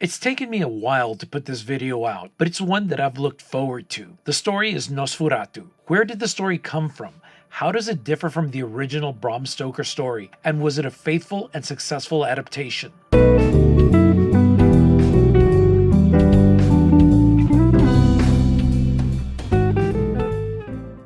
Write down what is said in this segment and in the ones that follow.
It's taken me a while to put this video out, but it's one that I've looked forward to. The story is Nosferatu. Where did the story come from? How does it differ from the original Bram Stoker story? And was it a faithful and successful adaptation?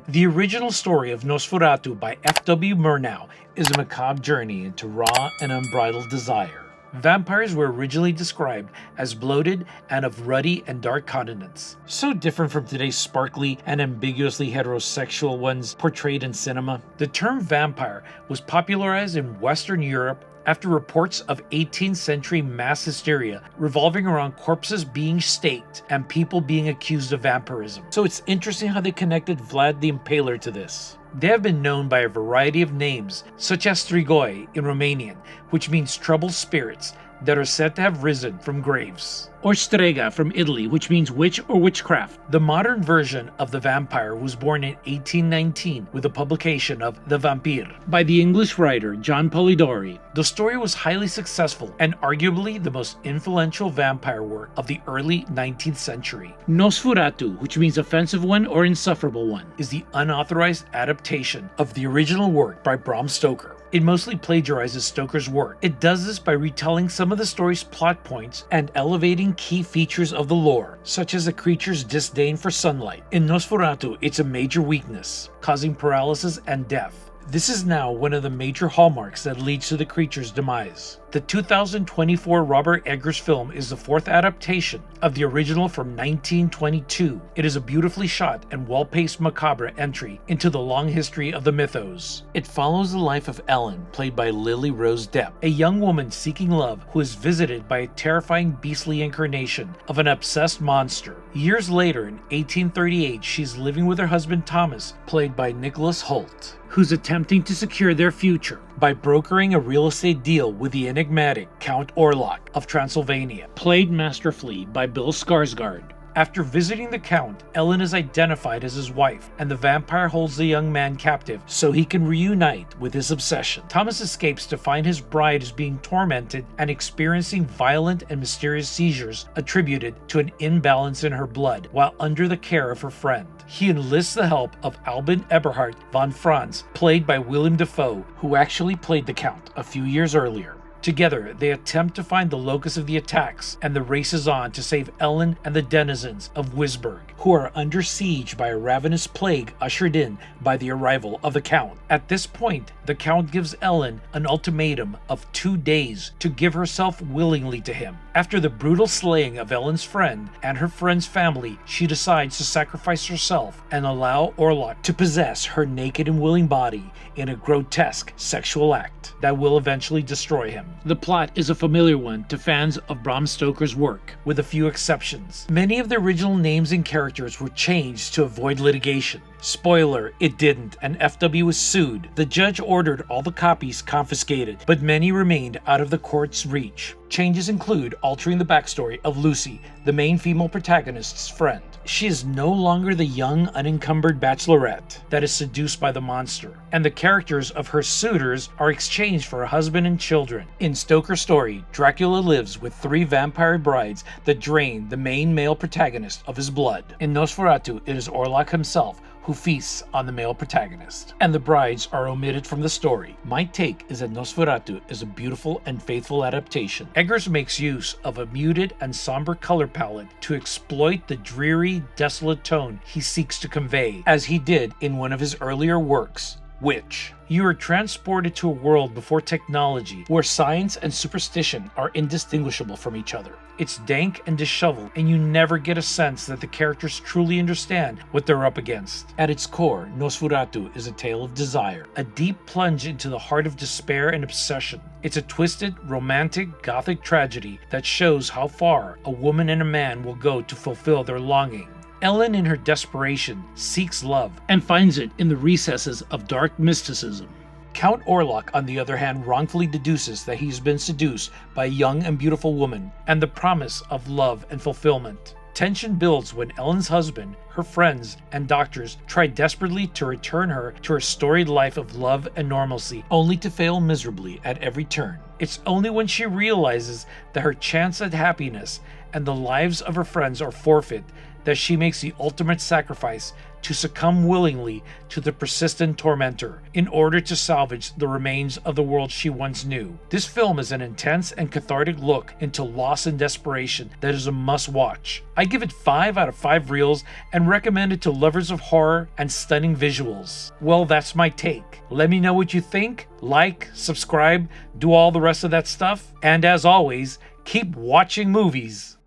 The original story of Nosferatu by F.W. Murnau is a macabre journey into raw and unbridled desire. Vampires were originally described as bloated and of ruddy and dark countenance. So different from today's sparkly and ambiguously heterosexual ones portrayed in cinema. The term vampire was popularized in Western Europe after reports of 18th century mass hysteria revolving around corpses being staked and people being accused of vampirism. So it's interesting how they connected Vlad the Impaler to this. They have been known by a variety of names, such as strigoi in Romanian, which means troubled spirits that are said to have risen from graves, or strega from Italy, which means witch or witchcraft. The modern version of the vampire was born in 1819 with the publication of The Vampire by the English writer John Polidori. The story was highly successful and arguably the most influential vampire work of the early 19th century. Nosferatu, which means offensive one or insufferable one, is the unauthorized adaptation of the original work by Bram Stoker. It mostly plagiarizes Stoker's work. It does this by retelling some of the story's plot points and elevating key features of the lore, such as the creature's disdain for sunlight. In Nosferatu, it's a major weakness, causing paralysis and death. This is now one of the major hallmarks that leads to the creature's demise. The 2024 Robert Eggers film is the fourth adaptation of the original from 1922. It is a beautifully shot and well-paced macabre entry into the long history of the mythos. It follows the life of Ellen, played by Lily Rose Depp, a young woman seeking love who is visited by a terrifying beastly incarnation of an obsessed monster. Years later, in 1838, she's living with her husband Thomas, played by Nicholas Hoult, who's attempting to secure their future by brokering a real estate deal with the enigmatic Count Orlok of Transylvania, played masterfully by Bill Skarsgård. After visiting the Count, Ellen is identified as his wife, and the vampire holds the young man captive so he can reunite with his obsession. Thomas escapes to find his bride is being tormented and experiencing violent and mysterious seizures attributed to an imbalance in her blood while under the care of her friend. He enlists the help of Albin Eberhard von Franz, played by Willem Dafoe, who actually played the Count a few years earlier. Together, they attempt to find the locus of the attacks, and the race is on to save Ellen and the denizens of Wisburg, who are under siege by a ravenous plague ushered in by the arrival of the Count. At this point, the Count gives Ellen an ultimatum of 2 days to give herself willingly to him. After the brutal slaying of Ellen's friend and her friend's family, she decides to sacrifice herself and allow Orlok to possess her naked and willing body in a grotesque sexual act that will eventually destroy him. The plot is a familiar one to fans of Bram Stoker's work, with a few exceptions. Many of the original names and characters were changed to avoid litigation. Spoiler, it didn't, and FW was sued. The judge ordered all the copies confiscated, but many remained out of the court's reach. Changes include altering the backstory of Lucy, the main female protagonist's friend. She is no longer the young, unencumbered bachelorette that is seduced by the monster, and the characters of her suitors are exchanged for a husband and children. In Stoker's story, Dracula lives with 3 vampire brides that drain the main male protagonist of his blood. In Nosferatu, it is Orlok himself who feasts on the male protagonist, and the brides are omitted from the story. My take is that Nosferatu is a beautiful and faithful adaptation. Eggers makes use of a muted and somber color palette to exploit the dreary, desolate tone he seeks to convey, as he did in one of his earlier works, Witch. You are transported to a world before technology, where science and superstition are indistinguishable from each other. It's dank and disheveled, and you never get a sense that the characters truly understand what they're up against. At its core, Nosferatu is a tale of desire, a deep plunge into the heart of despair and obsession. It's a twisted, romantic, gothic tragedy that shows how far a woman and a man will go to fulfill their longing. Ellen, in her desperation, seeks love and finds it in the recesses of dark mysticism. Count Orlok, on the other hand, wrongfully deduces that he's been seduced by a young and beautiful woman and the promise of love and fulfillment. tension builds when Ellen's husband, her friends, and doctors try desperately to return her to her storied life of love and normalcy, only to fail miserably at every turn. It's only when she realizes that her chance at happiness and the lives of her friends are forfeit that she makes the ultimate sacrifice to succumb willingly to the persistent tormentor in order to salvage the remains of the world she once knew. This film is an intense and cathartic look into loss and desperation that is a must-watch. I give it 5 out of 5 reels and recommend it to lovers of horror and stunning visuals. Well, that's my take. Let me know what you think. Like, subscribe, do all the rest of that stuff. And as always, keep watching movies.